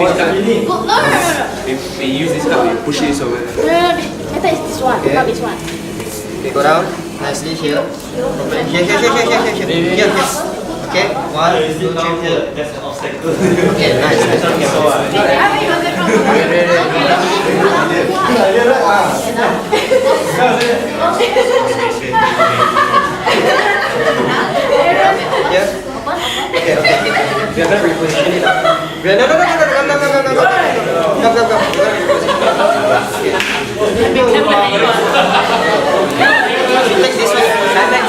We use this cup, we push it over. Better is this one. Okay. Not this one. Okay, go down nicely here. Here. Okay, 1, 2, 3, 4. That's an obstacle. Okay, nice. Yeah. Okay. We are gonna reposition it. No. Come. We take this one.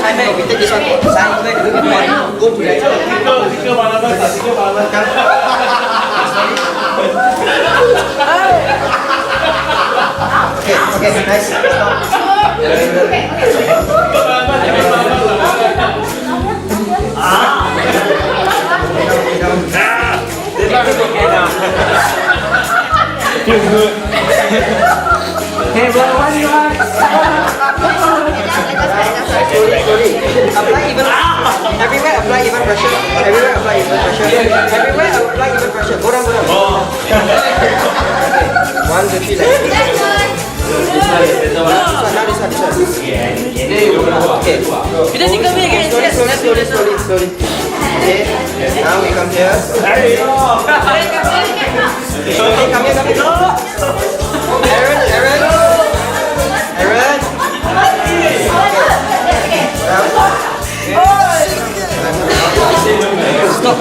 Side back. We take this one. Side back. Go to that. Okay, nice. Stop. Hey bro, what do you want? Slowly. Apply even. Everywhere apply even pressure. Everywhere apply even pressure. Go down. Okay. 1, 2, 3, like this one. Okay. Slowly. Okay. Now we come here. Okay, come here. Aaron. Stop.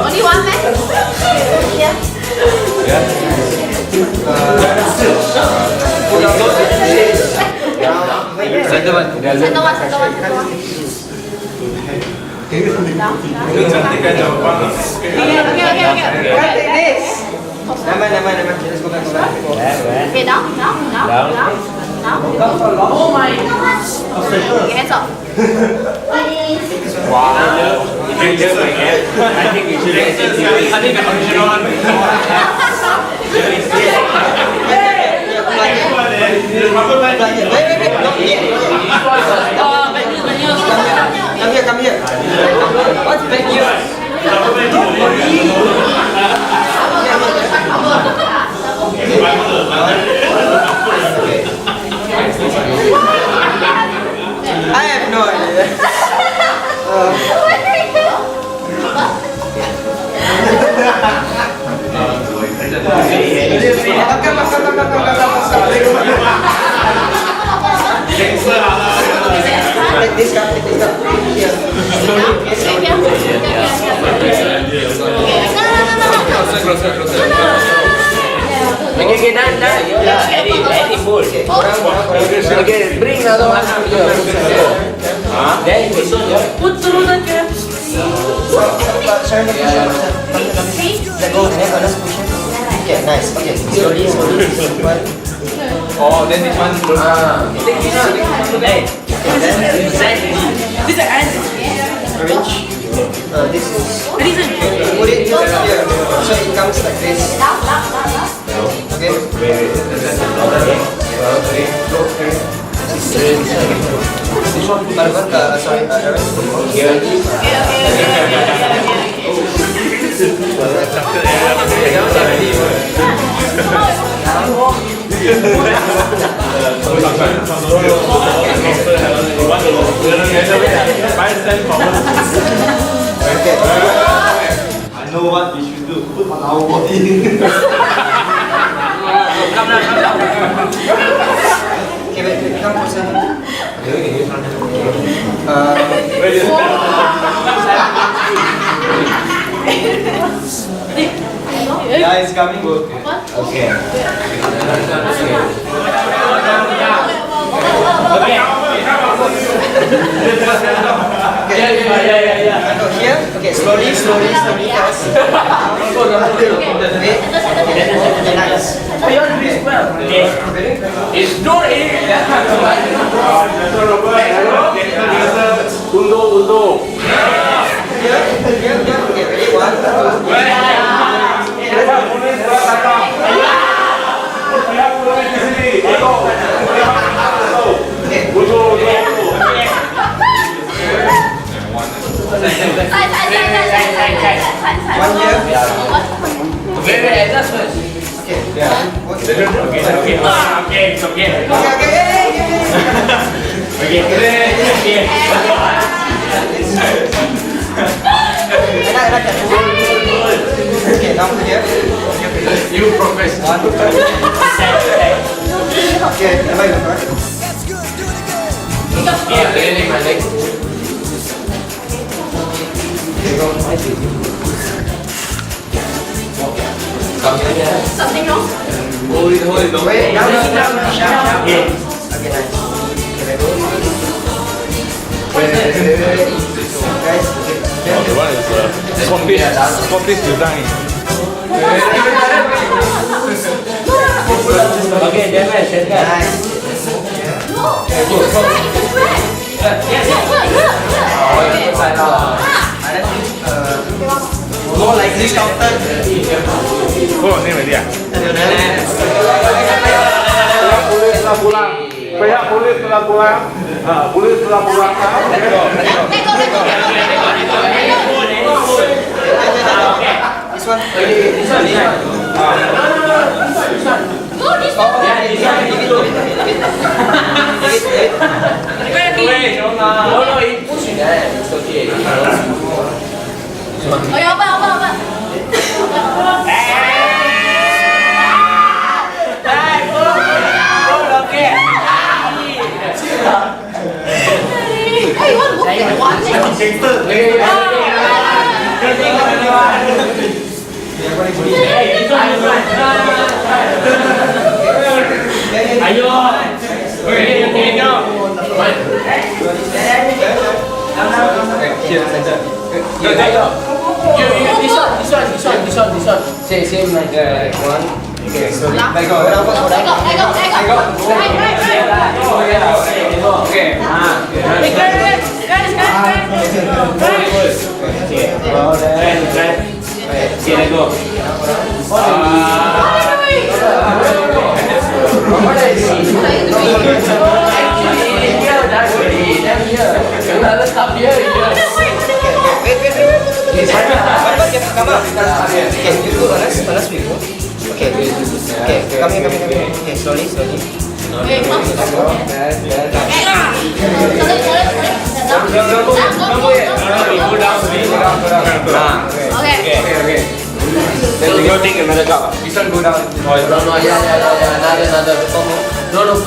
Only one man? Yeah. Center one. Center one. Okay. Naman. Let's go back. Okay, down. Oh my. Okay, hands up. Wow. You can just like that. I think we should. I think the original one. Come here. What's back here? I have no idea. Take this cup. Here. Closer. Okay, done. Very full. Okay, bring another one. Then put through the cap. Let's push it. Okay, nice. Okay, slowly. Oh, then this one. Take this one. Hey, this is an Arrange. This is. This is Put it here. So it comes like this. Okay. Sorry, Aaron. Okay. I know what we should do. Put on our body. Okay, wait, come closer. Yeah, it's coming. Okay. Here. Okay, slowly, guys. Wait. Nice. It's door here. Undo. Here. Okay, ready? 1, 2, 3. it's okay. Enak careful. Okay, now here. You professional. Okay, never mind. Really, my leg. Something wrong? Hold it. Wait, now. Okay, nice. Wait. Guys, The one is Scottish design. Okay, then I said that. nice. No. It's red. Yes. More like this counter. Oh, ni dia. Polis telah pulang. Pihak polis telah pulang. Polis telah pulang. Let go. This one. No, this one. No, it push it. It's okay. Oh, ya, apa? Hey, you want to look at one? Ayo. Okay, go. This one. Same like one. Okay, so Let go. Okay. Let go. Come up. Okay, you go honest with you. Okay, come here. Okay, slowly. Okay. Then you go take another cup. This one go down. No, yeah. Another. No.